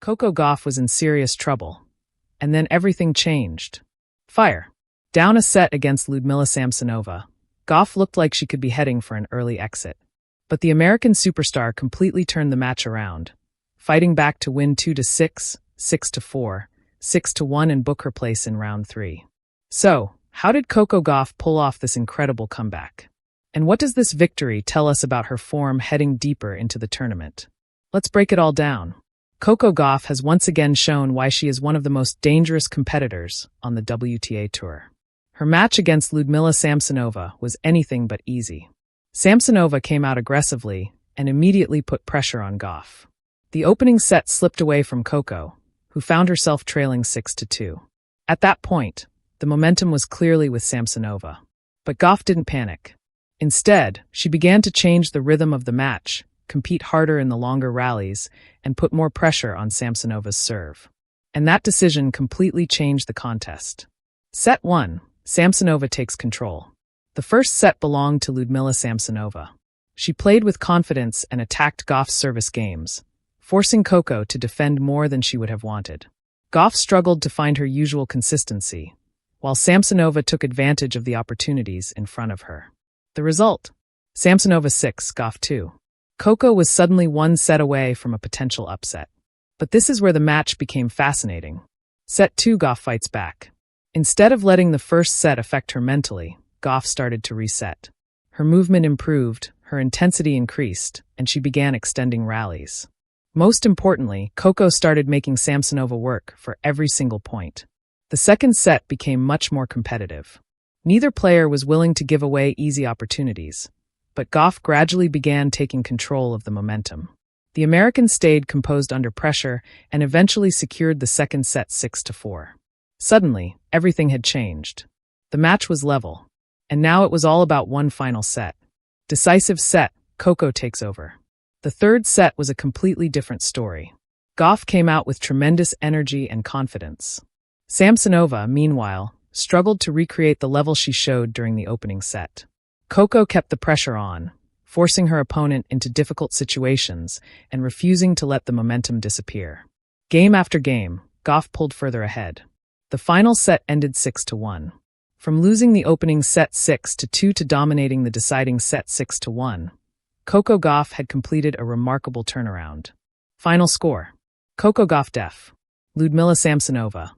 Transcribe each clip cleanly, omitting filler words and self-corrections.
Coco Gauff was in serious trouble. And then everything changed. Fire. Down a set against Liudmila Samsonova, Gauff looked like she could be heading for an early exit. But the American superstar completely turned the match around, fighting back to win 2-6, 6-4, 6-1 and book her place in round 3. So, how did Coco Gauff pull off this incredible comeback? And what does this victory tell us about her form heading deeper into the tournament? Let's break it all down. Coco Gauff has once again shown why she is one of the most dangerous competitors on the WTA Tour. Her match against Liudmila Samsonova was anything but easy. Samsonova came out aggressively and immediately put pressure on Gauff. The opening set slipped away from Coco, who found herself trailing 6-2. At that point, the momentum was clearly with Samsonova. But Gauff didn't panic. Instead, she began to change the rhythm of the match, compete harder in the longer rallies, and put more pressure on Samsonova's serve. And that decision completely changed the contest. Set 1, Samsonova takes control. The first set belonged to Liudmila Samsonova. She played with confidence and attacked Gauff's service games, forcing Coco to defend more than she would have wanted. Gauff struggled to find her usual consistency, while Samsonova took advantage of the opportunities in front of her. The result? Samsonova 6, Gauff 2. Coco was suddenly one set away from a potential upset. But this is where the match became fascinating. Set 2, Gauff fights back. Instead of letting the first set affect her mentally, Gauff started to reset. Her movement improved, her intensity increased, and she began extending rallies. Most importantly, Coco started making Samsonova work for every single point. The second set became much more competitive. Neither player was willing to give away easy opportunities, but Gauff gradually began taking control of the momentum. The American stayed composed under pressure and eventually secured the second set 6-4. Suddenly, everything had changed. The match was level, and now it was all about one final set. Decisive set, Coco takes over. The third set was a completely different story. Gauff came out with tremendous energy and confidence. Samsonova, meanwhile, struggled to recreate the level she showed during the opening set. Coco kept the pressure on, forcing her opponent into difficult situations and refusing to let the momentum disappear. Game after game, Gauff pulled further ahead. The final set ended 6-1. From losing the opening set 6-2 to dominating the deciding set 6-1, Coco Gauff had completed a remarkable turnaround. Final score: Coco Gauff def. Liudmila Samsonova,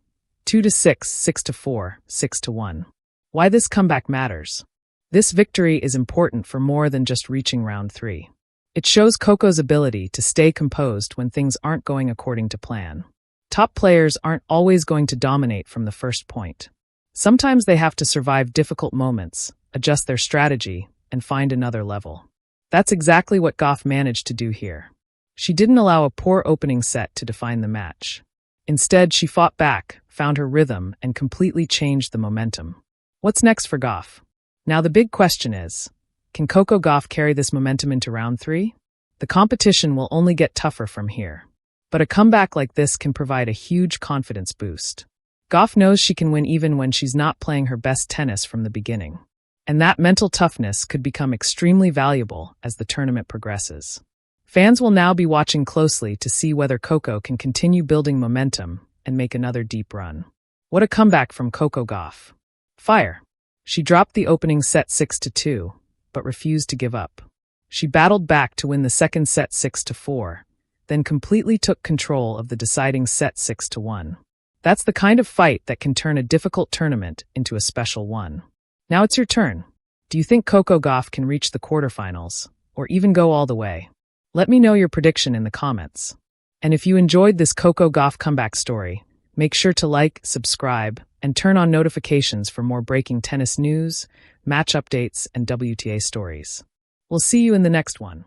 2-6, 6-4, 6-1. Why this comeback matters? This victory is important for more than just reaching round 3. It shows Coco's ability to stay composed when things aren't going according to plan. Top players aren't always going to dominate from the first point. Sometimes they have to survive difficult moments, adjust their strategy, and find another level. That's exactly what Gauff managed to do here. She didn't allow a poor opening set to define the match. Instead, she fought back, found her rhythm, and completely changed the momentum. What's next for Gauff? Now the big question is, can Coco Gauff carry this momentum into round 3? The competition will only get tougher from here. But a comeback like this can provide a huge confidence boost. Gauff knows she can win even when she's not playing her best tennis from the beginning. And that mental toughness could become extremely valuable as the tournament progresses. Fans will now be watching closely to see whether Coco can continue building momentum and make another deep run. What a comeback from Coco Gauff. Fire. She dropped the opening set 6-2, but refused to give up. She battled back to win the second set 6-4, then completely took control of the deciding set 6-1. That's the kind of fight that can turn a difficult tournament into a special one. Now it's your turn. Do you think Coco Gauff can reach the quarterfinals, or even go all the way? Let me know your prediction in the comments. And if you enjoyed this Coco Gauff comeback story, make sure to like, subscribe, and turn on notifications for more breaking tennis news, match updates, and WTA stories. We'll see you in the next one.